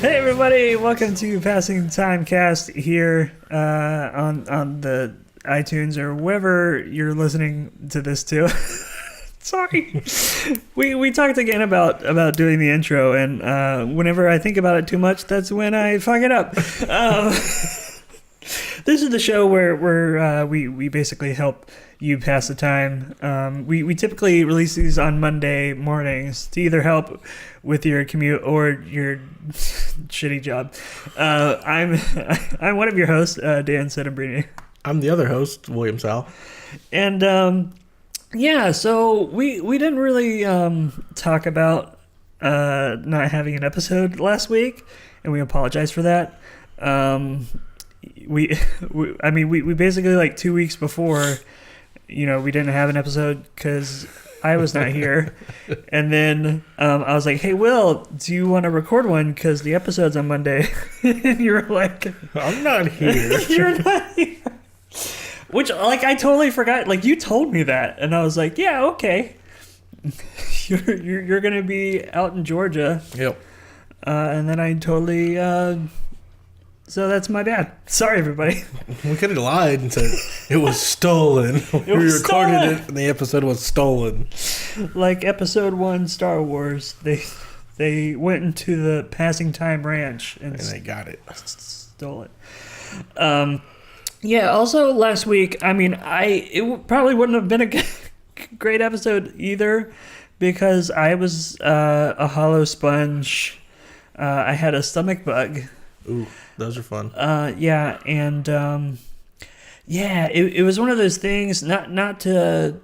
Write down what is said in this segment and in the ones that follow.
Hey everybody, welcome to Passing Time Cast here on the iTunes or wherever you're listening to this to. Sorry. We talked again about doing the intro, and whenever I think about it too much, that's when I fuck it up. This is the show where we basically help you pass the time. We typically release these on Monday mornings to either help with your commute or your shitty job. I'm one of your hosts, Dan Sedembrini. I'm the other host, William Sal. And yeah, so we didn't really talk about not having an episode last week, and we apologize for that. We basically like 2 weeks before, we didn't have an episode because I was not here. And then I was like, hey, Will, do you want to record one? Because the episode's on Monday. And you were like, I'm not here. You're not here. Which, I totally forgot. You told me that. And I was like, yeah, okay. You're going to be out in Georgia. Yep. And then I totally... So that's my bad. Sorry, everybody. We could have lied and said it was stolen. We recorded it and the episode was stolen. Like episode 1 Star Wars, they went into the Passing Time Ranch and they got it. Stole it. Yeah, also last week, it probably wouldn't have been a great episode either because I was a hollow sponge. I had a stomach bug. Ooh, those are fun. Yeah, and it was one of those things. Not to.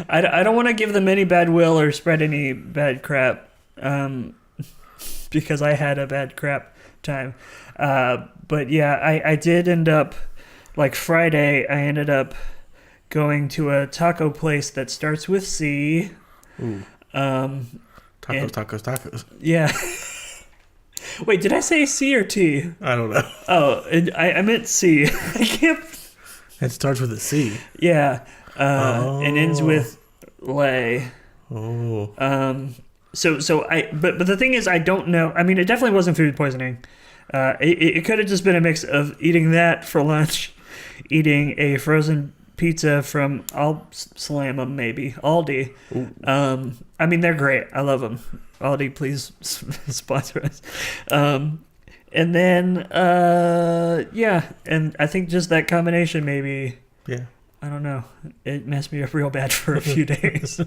I don't want to give them any bad will or spread any bad crap, because I had a bad crap time. But yeah, I did end up, Friday. I ended up going to a taco place that starts with C. Ooh. Tacos. Yeah. Wait, did I say C or T? I don't know. Oh, I meant C. I can't. It starts with a C. Yeah. And ends with lay. Oh. But the thing is, I don't know. it definitely wasn't food poisoning. It could have just been a mix of eating that for lunch, eating a frozen pizza from, I'll slam them maybe, Aldi. They're great. I love them. Aldi, please sponsor us. And then, and I think just that combination maybe, yeah, I don't know, it messed me up real bad for a few days.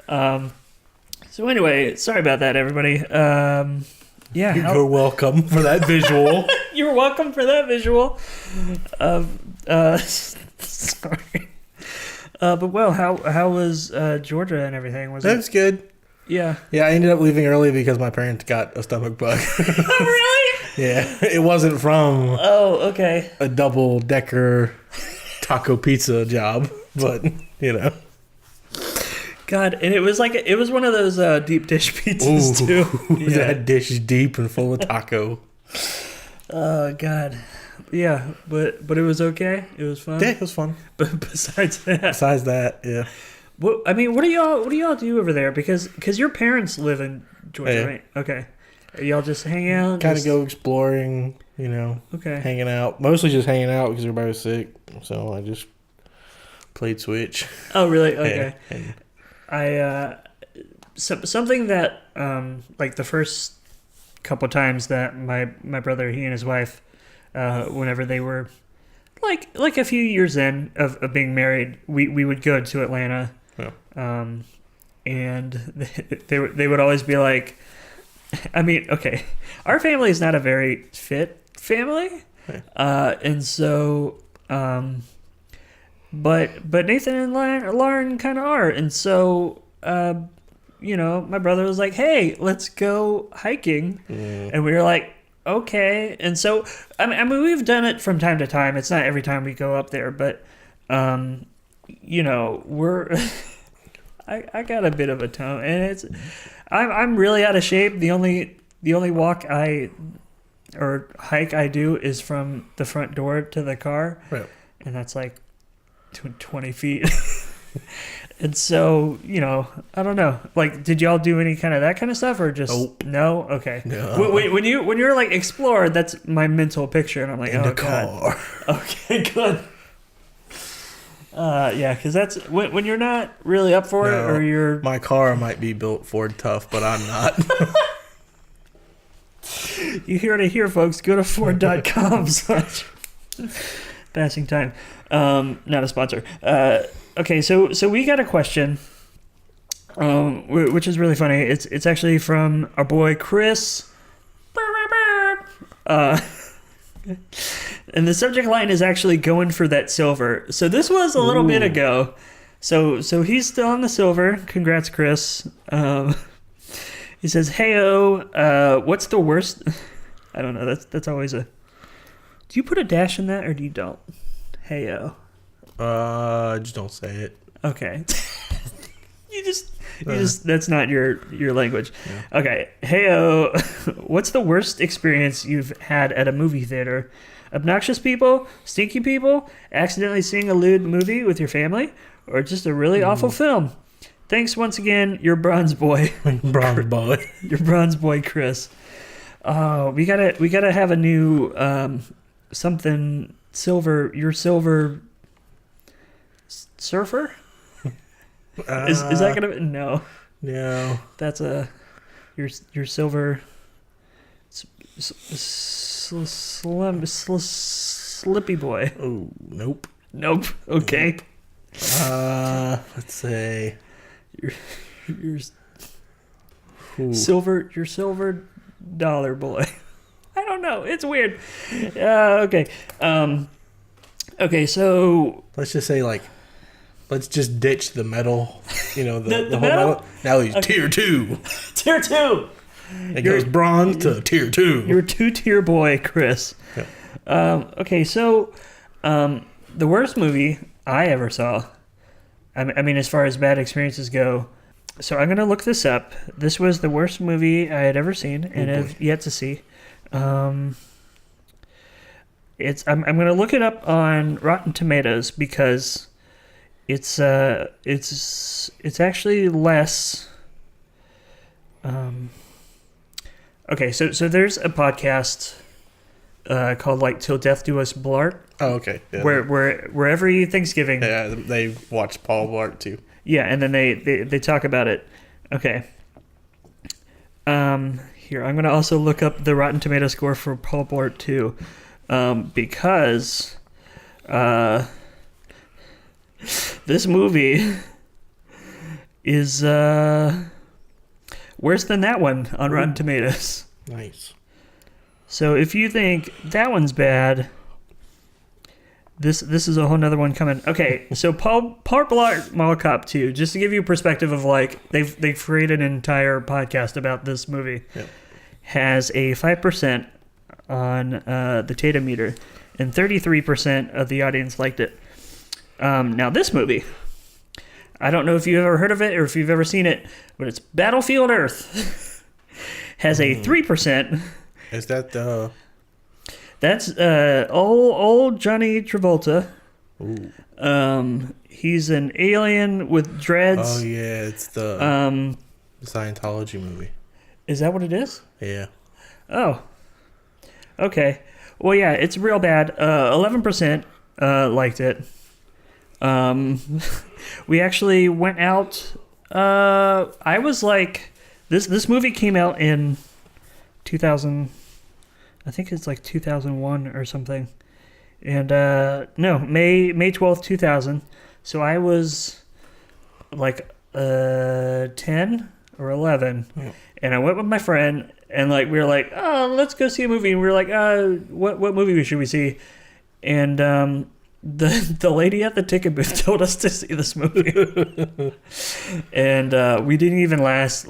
So anyway, sorry about that, everybody. Yeah, you're welcome for that visual. You're welcome for that visual. Sorry. But well, how was Georgia and everything? That's good. Yeah. Yeah, I ended up leaving early because my parents got a stomach bug. Oh, really? Yeah, it wasn't from okay, a double-decker taco pizza job, but, God, and it was one of those deep dish pizzas, too. Yeah. That dish is deep and full of taco. Oh, God. Yeah, but it was okay. It was fun. Yeah, it was fun. But besides that, yeah. What do y'all do over there? Because your parents live in Georgia, right? Okay. Y'all just hang out? Kind of go exploring, Okay. Hanging out. Mostly just hanging out because everybody was sick. So I just played Switch. Oh, really? Okay. Yeah. Something that, the first couple times that my brother, he and his wife, whenever they were like a few years in of being married, we would go to Atlanta. Yeah. And they would always be like, okay, our family is not a very fit family. Yeah. And so, but Nathan and Lauren kind of are. And so, my brother was like, hey, let's go hiking. Mm. And we were like, okay. And so, we've done it from time to time. It's not every time we go up there, but, we're, I got a bit of a tone, and I'm really out of shape. The only walk or hike I do is from the front door to the car. Right. And that's 20 feet. And so, I don't know. Like, did y'all do any kind of that kind of stuff, or just Nope. no? Okay. No. When you're like explore, that's my mental picture, and I'm like, In oh the car. God. Okay, good. Yeah, because that's when you're not really up for it, or you're. My car might be built Ford Tough, but I'm not. You hear it here, folks. Go to Ford.com. Passing time. Not a sponsor. Okay, so we got a question, which is really funny. It's actually from our boy Chris. And the subject line is actually going for that silver. So this was a little bit ago. So he's still on the silver. Congrats, Chris. He says, "Heyo, what's the worst?" I don't know. That's always a. Do you put a dash in that, or do you don't? Heyo. Just don't say it. Okay. you just that's not your language. Yeah. Okay. Heyo, what's the worst experience you've had at a movie theater? Obnoxious people, stinky people, accidentally seeing a lewd movie with your family, or just a really awful film? Thanks once again, your bronze boy. Bronze boy. Your bronze boy, Chris. We gotta have a new something silver. Your silver surfer. Is that gonna no? No. That's your silver slippy boy. Oh, nope. Nope. Okay. Let's say your silver dollar boy. I don't know. It's weird. Okay. Okay. So let's just say let's just ditch the metal. The whole metal? metal. Now he's tier 2. Tier 2. It goes bronze to tier 2. You're 2-tier boy, Chris. Yep. Okay, so the worst movie I ever saw, I mean, as far as bad experiences go, so I'm going to look this up. This was the worst movie I had ever seen and have yet to see. I'm going to look it up on Rotten Tomatoes because it's actually less. Okay, so there's a podcast called like Till Death Do Us Blart. Oh, okay. Yeah. Where every Thanksgiving. Yeah, they watch Paul Blart too. Yeah, and then they talk about it. Okay. Here, I'm gonna also look up the Rotten Tomato score for Paul Blart 2, because this movie is worse than that one on Rotten Tomatoes. Nice. So if you think that one's bad, this is a whole nother one coming. Okay, so Paul Blart Mall Cop 2, just to give you a perspective of like they've created an entire podcast about this movie. Yep. Has a 5% on the Tomatometer, and 33% of the audience liked it. Now this movie, I don't know if you've ever heard of it or if you've ever seen it, but it's Battlefield Earth. Has a 3%. Is that the... That's old Johnny Travolta. Ooh. He's an alien with dreads. Oh, yeah, it's the Scientology movie. Is that what it is? Yeah. Oh. Okay. Well, yeah, it's real bad. 11% liked it. We actually went out. I was like, this movie came out in 2000. I think it's like 2001 or something. And no, May 12th, 2000. So I was like 10 or 11, and I went with my friend, and like we were like, oh, let's go see a movie. And we were like, what movie should we see? And the lady at the ticket booth told us to see this movie. And we didn't even last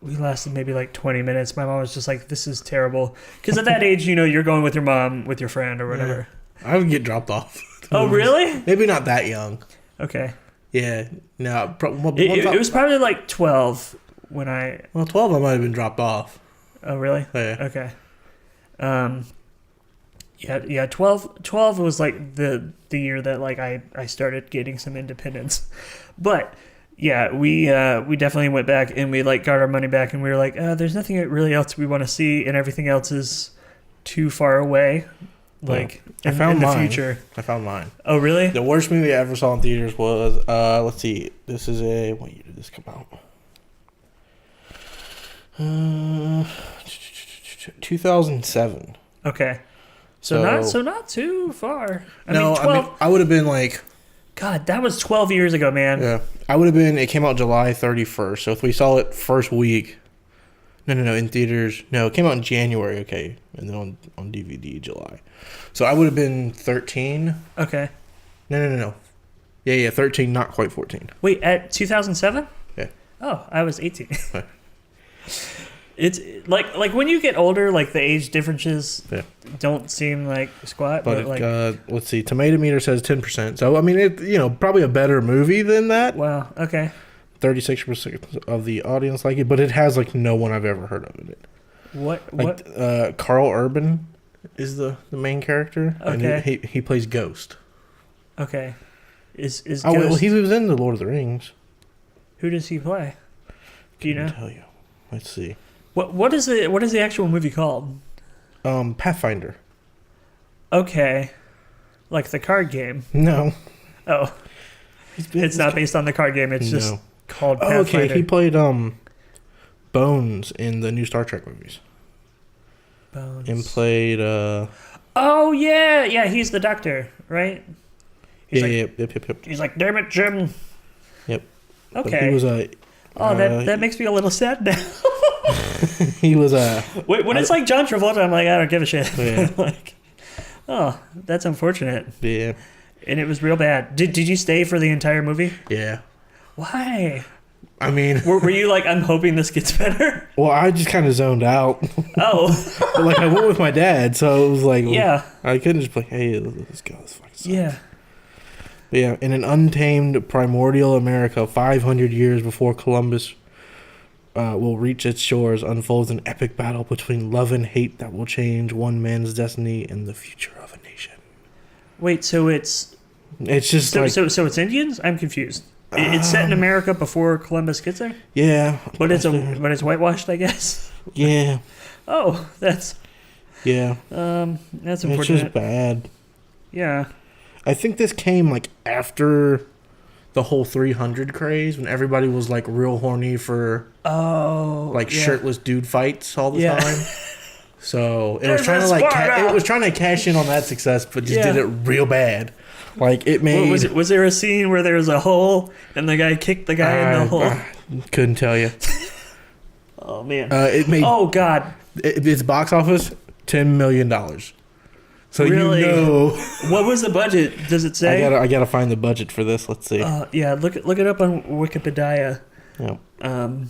we lasted maybe like 20 minutes. My mom was just like, this is terrible. Because at that age, you're going with your mom, with your friend or whatever. Yeah. I would get dropped off. Oh, really? Maybe not that young. Okay. Yeah. No. It was probably like 12 when I... Well, 12 I might have been dropped off. Oh, really? Yeah. Okay. Yeah. 12 was like the year that like I started getting some independence, but yeah, we definitely went back and we like got our money back and we were like, there's nothing really else we want to see and everything else is too far away. Like I found in the mine. future. I found mine. Oh really? The worst movie I ever saw in theaters was let's see. This is what year did this come out? 2007. Okay. So not too far. I would have been like, God, that was 12 years ago, man. yeah, I would have been. It came out July 31st. So if we saw it first week, no, in theaters. No, it came out in January. Okay, and then on DVD July. So I would have been 13. Okay. No. Yeah, 13, not quite 14. Wait, at 2007? Yeah. Oh, I was 18. It's like when you get older, like the age differences don't seem like squat. But like, let's see, Tomatometer says 10%. So I mean, it probably a better movie than that. Wow. Okay. 36% of the audience like it, but it has like no one I've ever heard of in it. What? Carl Urban is the main character, okay. And he plays Ghost. Okay. Is Ghost... well, he was in the Lord of the Rings. Who does he play? Do you know? Tell you. Let's see. What is the actual movie called? Pathfinder. Okay. Like the card game. No. Oh. It's not based on the card game. It's just called Pathfinder. Okay. He played Bones in the new Star Trek movies. Bones. And played Oh yeah, he's the doctor, right? Yep. He's like, damn it, Jim. Yep. Okay. But he was that makes me a little sad now. he was when it's like John Travolta, I'm like, I don't give a shit. Yeah. Like, oh, that's unfortunate. Yeah. And it was real bad. Did you stay for the entire movie? Yeah. Why? I mean, were you like, I'm hoping this gets better? Well, I just kind of zoned out. Oh. Like I went with my dad, so it was like, yeah, I couldn't just be like, hey, let's go. This fucking sucks. Yeah. But yeah, in an untamed primordial America, 500 years before Columbus will reach its shores, unfolds an epic battle between love and hate that will change one man's destiny and the future of a nation. Wait, so it's just so it's Indians? I'm confused. It's set in America before Columbus gets there? Yeah. But it's whitewashed, I guess. Yeah. Oh, that's unfortunate. It's just bad. Yeah. I think this came like after the whole 300 craze when everybody was like real horny for shirtless dude fights all the time. So it was trying to cash in on that success, but just did it real bad. Like it made. Was there a scene where there was a hole and the guy kicked the guy in the hole? Couldn't tell you. Oh man. It made. Oh god. Its box office $10 million. So really? What was the budget? Does it say? I gotta find the budget for this. Let's see. Yeah, look it up on Wikipedia. Yep. I've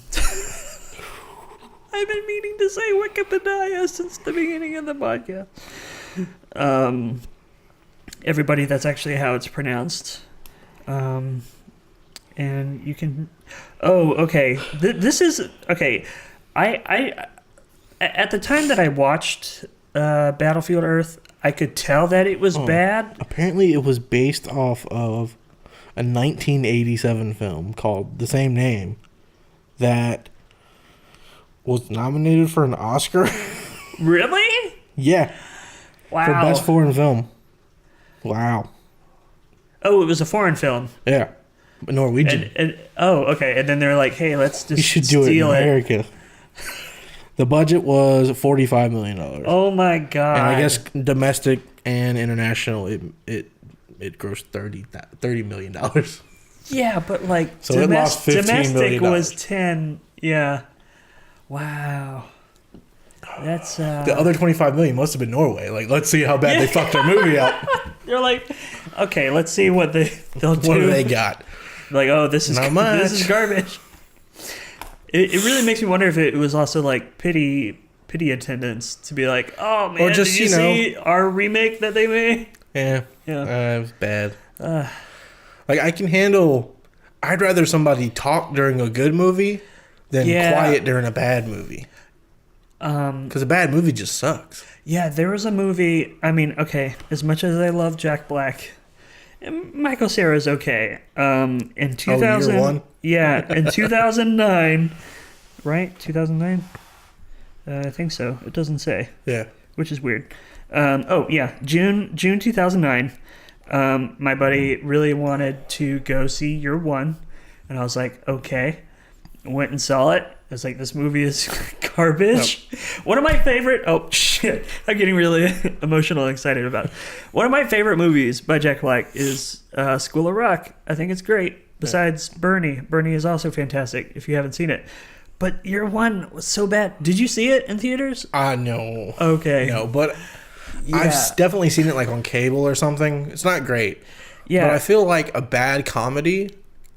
been meaning to say Wikipedia since the beginning of the podcast. Everybody, that's actually how it's pronounced. And you can. Oh, okay. This is okay. I at the time that I watched Battlefield Earth, I could tell that it was bad. Apparently, it was based off of a 1987 film called the same name that was nominated for an Oscar. Really? Yeah. Wow. For Best Foreign Film. Wow. Oh, it was a foreign film. Yeah. Norwegian. Okay. And then they're like, hey, let's just you should do it in America. The budget was $45 million. Oh my god! And I guess domestic and international, it grossed $30 million. Yeah, but like so it lost $15 domestic million. Was 10. Yeah. Wow. That's the other $25 million must have been Norway. Like, let's see how bad they fucked their movie up. They're like, okay, let's see what they'll do. What do they got? Like, oh, this is not much. This is garbage. It really makes me wonder if it was also like pity attendance to be like, oh man, or just, did you see our remake that they made? Yeah. It was bad. Like I can handle. I'd rather somebody talk during a good movie than quiet during a bad movie. Because a bad movie just sucks. Yeah, there was a movie. I mean, okay, as much as I love Jack Black, Michael Cera's okay. In 2000, Year One? Yeah, in 2009, right? 2009. I think so. It doesn't say. Yeah. Which is weird. June 2009. My buddy really wanted to go see Year One, and I was like, okay. Went and saw it. I was like, this movie is garbage. Oh. One of my favorite... Oh, shit. I'm getting really emotional and excited about it. One of my favorite movies by Jack Black is School of Rock. I think it's great. Besides Bernie. Bernie is also fantastic, if you haven't seen it. But Year One was so bad. Did you see it in theaters? No. Okay. No, but I've definitely seen it like on cable or something. It's not great. Yeah. But I feel like a bad comedy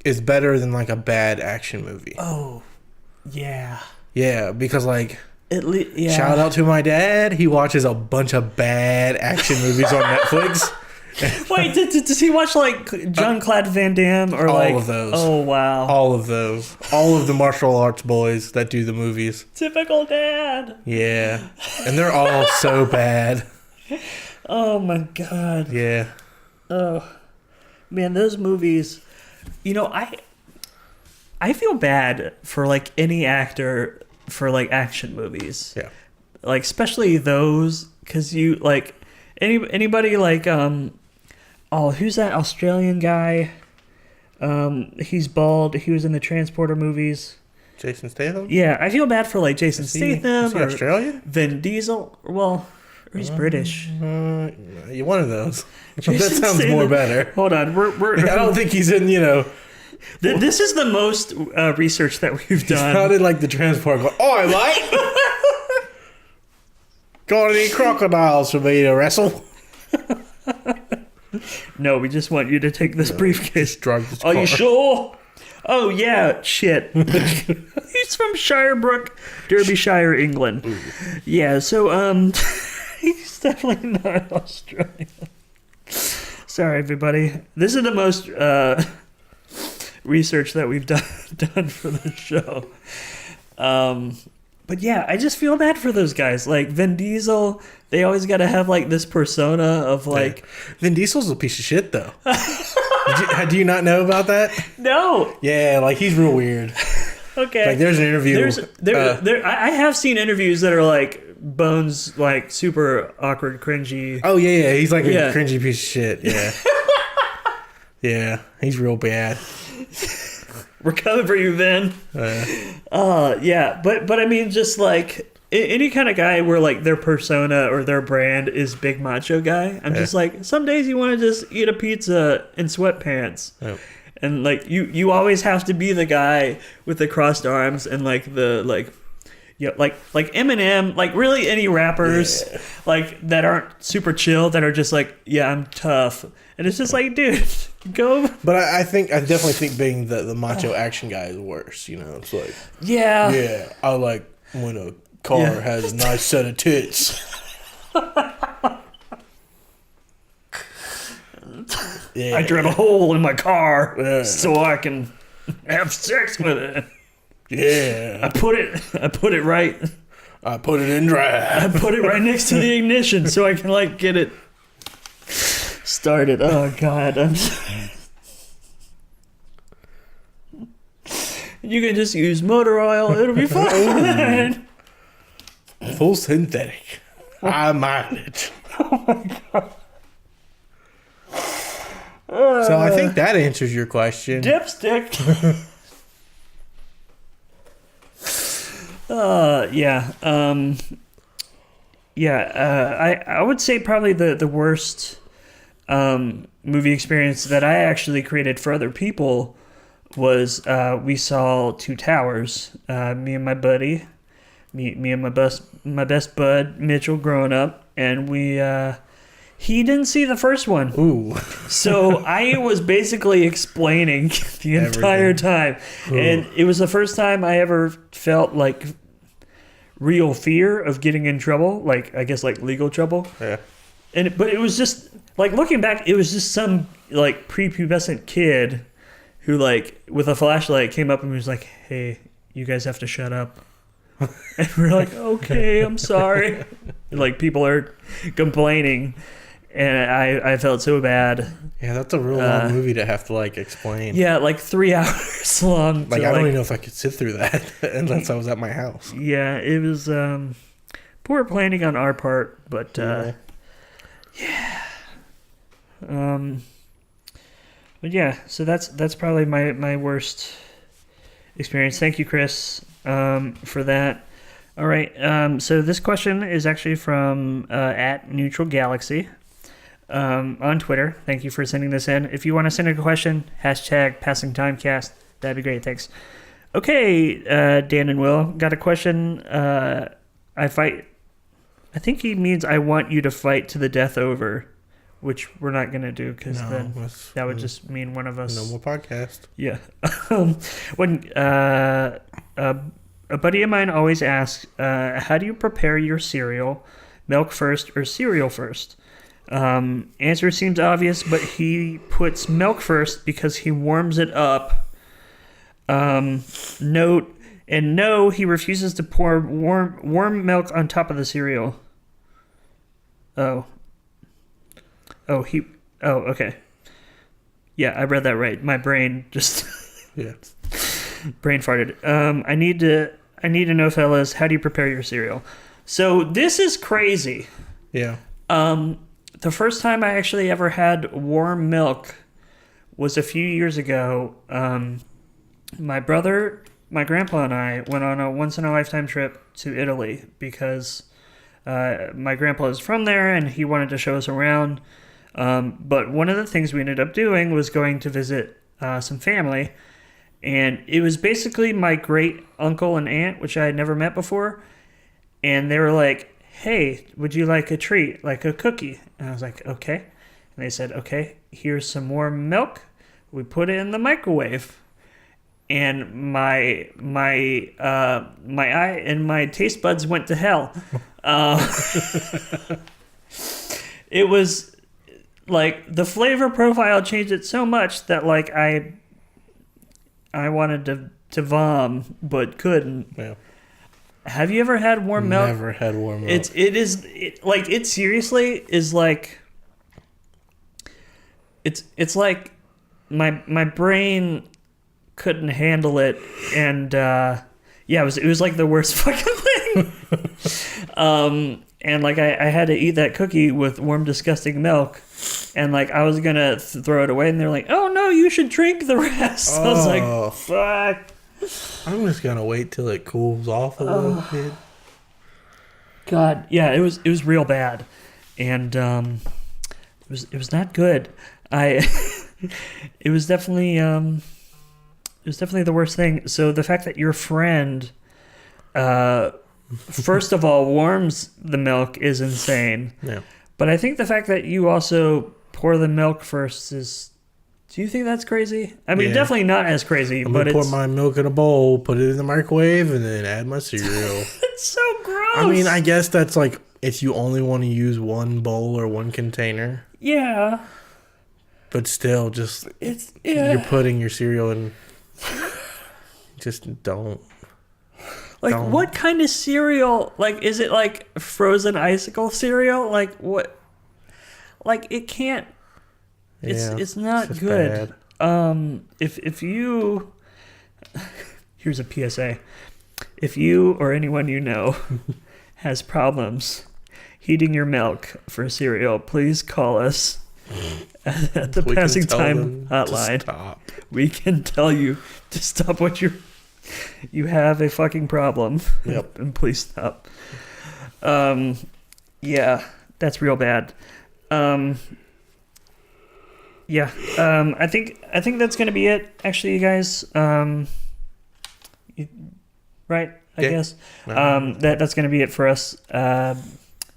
is better than like a bad action movie. Oh, yeah. Yeah, because like, yeah. Shout out to my dad. He watches a bunch of bad action movies on Netflix. Wait, does he watch like Jean-Claude Van Damme or all of those? Oh wow, all of those, all of the martial arts boys that do the movies. Typical dad. Yeah, and they're all so bad. Oh my god. Yeah. Oh man, those movies. You know, I feel bad for like any actor for like action movies. Yeah. Like especially those, because you like anybody like who's that Australian guy? He's bald. He was in the Transporter movies. Jason Statham? Yeah, I feel bad for like Jason Statham. Is he Australian? Vin Diesel. Well, he's British. You're one of those. Jason that sounds Statham. More better. Hold on, I don't think he's in. This is the most research that we've done. He sounded like the Transporter. Oh, mate. Got any crocodiles for me to wrestle? No, we just want you to take this briefcase. This Are you sure? Oh, yeah, shit. He's from Shirebrook, Derbyshire, England. Ooh. Yeah, so, he's definitely not Australian. Sorry, everybody. This is the most research that we've done for the show. But yeah, I just feel bad for those guys. Like Vin Diesel, they always got to have like this persona of like... Yeah. Vin Diesel's a piece of shit, though. Do you not know about that? No. Yeah, like he's real weird. Okay. Like there's an interview. I have seen interviews that are like Bones, like super awkward, cringy. Oh yeah, he's like a cringy piece of shit. Yeah. Yeah, he's real bad. We're coming for you, Vin. Yeah, but I mean, just like any kind of guy where like their persona or their brand is big macho guy. I'm just like, some days you want to just eat a pizza in sweatpants, and like you always have to be the guy with the crossed arms and like the like. Yeah, like Eminem, like really any rappers like that aren't super chill, that are just like, yeah, I'm tough, and it's just like, dude, go. But I definitely think being the macho action guy is worse. It's like, yeah, I like when a car has a nice set of tits. I drill a hole in my car so I can have sex with it. Yeah. I put it right. I put it in drive. I put it right next to the ignition so I can like get it started. Oh god. You can just use motor oil, it'll be fine. Full synthetic. I mind it. Oh my god. So I think that answers your question. Dipstick. I would say probably the worst movie experience that I actually created for other people was we saw Two Towers. Me and my buddy, me and my best bud Mitchell growing up, and he didn't see the first one. Ooh. So I was basically explaining the entire time. Ooh. And it was the first time I ever felt like real fear of getting in trouble. Like, I guess like legal trouble. Yeah. But it was just, like looking back, it was just some like prepubescent kid who like with a flashlight came up and was like, hey, you guys have to shut up. And we're like, okay, I'm sorry. Like, people are complaining, and I felt so bad. Yeah, that's a real long movie to have to, like, explain. Yeah, like 3 hours long. Like, I don't even know if I could sit through that unless I was at my house. Yeah, it was poor planning on our part, but yeah. But yeah, so that's probably my worst experience. Thank you, Chris, for that. All right, so this question is actually from at Neutral Galaxy on Twitter. Thank you for sending this in. If you want to send a question, #PassingTimecast. That'd be great. Thanks. Okay, Dan and Will, got a question. I think he means I want you to fight to the death over, which we're not going to do because then that would just mean one of us. No more podcast. Yeah. When a buddy of mine always asks, how do you prepare your cereal? Milk first or cereal first? Answer seems obvious, but he puts milk first because he warms it up. Note, and no, he refuses to pour warm milk on top of the cereal. Okay. Yeah, I read that right. My brain just brain farted. I need to know, fellas, how do you prepare your cereal? So this is crazy. Yeah. The first time I actually ever had warm milk was a few years ago. My brother, my grandpa, and I went on a once-in-a-lifetime trip to Italy because my grandpa is from there and he wanted to show us around. But one of the things we ended up doing was going to visit some family. And it was basically my great uncle and aunt, which I had never met before. And they were like, hey, would you like a treat, like a cookie? And I was like, okay. And they said, okay, here's some warm milk. We put it in the microwave. And my eye and my taste buds went to hell. It was like the flavor profile changed it so much that like I wanted to vom but couldn't. Yeah. Have you ever had warm milk? Never had warm milk. It seriously is like it's like my brain couldn't handle it, and it was like the worst fucking thing. And like I had to eat that cookie with warm disgusting milk, and like I was gonna throw it away, and they're like, oh no, you should drink the rest. I was like, fuck. I'm just gonna wait till it cools off a little bit. God, yeah, it was real bad, and it was not good. It was definitely the worst thing. So the fact that your friend, first of all, warms the milk is insane. Yeah. But I think the fact that you also pour the milk first is. Do you think that's crazy? I mean, definitely not as crazy. I'm gonna pour my milk in a bowl, put it in the microwave, and then add my cereal. It's so gross. I mean, I guess that's like if you only want to use one bowl or one container. Yeah. But still, you're putting your cereal in. Just don't. Like, what kind of cereal? Like, is it like frozen icicle cereal? Like, what? Like, it can't. It's not it's good. Bad. If you. Here's a PSA. If you or anyone you know has problems heating your milk for cereal, please call us at the Passing Time hotline. We can tell you to stop what you have a fucking problem. Yep. And please stop. Yeah, that's real bad. Yeah. I think that's gonna be it. Actually, you guys. Right. I guess. That's gonna be it for us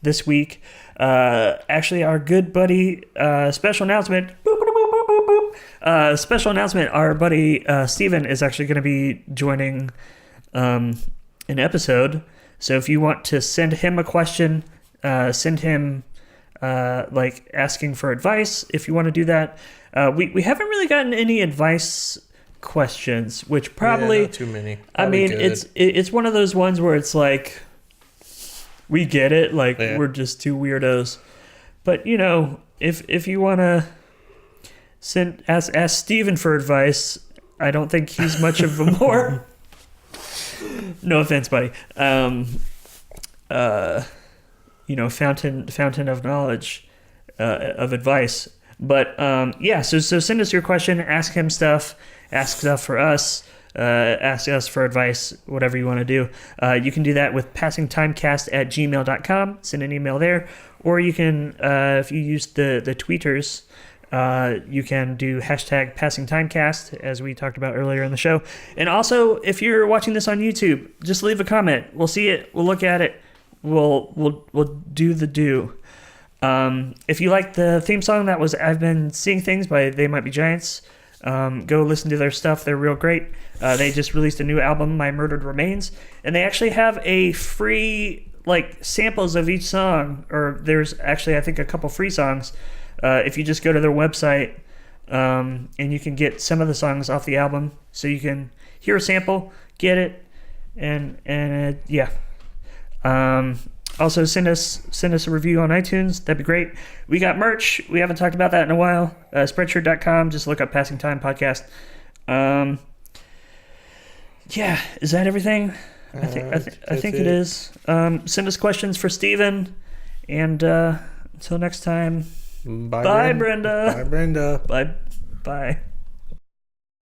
this week. Actually, our good buddy. Special announcement. Boop, boop, boop, boop, boop, boop. Special announcement. Our buddy Steven is actually going to be joining an episode. So if you want to send him a question, send him asking for advice. If you want to do that, we haven't really gotten any advice questions, which probably not too many. I mean, good. it's one of those ones where it's like we get it, like we're just two weirdos. But you know, if you want to ask Steven for advice, I don't think he's much of a more. No offense, buddy. You know, fountain of knowledge, of advice. But so send us your question, ask him stuff, ask stuff for us, ask us for advice, whatever you want to do. You can do that with passingtimecast@gmail.com. Send an email there, or you can, if you use the tweeters, you can do hashtag passingtimecast, as we talked about earlier in the show. And also, if you're watching this on YouTube, just leave a comment. We'll see it. We'll look at it. We'll do the do. If you like the theme song, that was I've Been Seeing Things by They Might Be Giants. Go listen to their stuff. They're real great. They just released a new album, My Murdered Remains, and they actually have a free samples of each song, or there's actually I think a couple free songs. If you just go to their website, and you can get some of the songs off the album, so you can hear a sample, get it, and yeah. Also send us a review on iTunes. That'd be great. We got merch. We haven't talked about that in a while. Spreadshirt.com. Just look up Passing Time Podcast. Yeah, is that everything? I think it is. Send us questions for Steven, and until next time. Bye, Brenda. Bye, Brenda. Bye.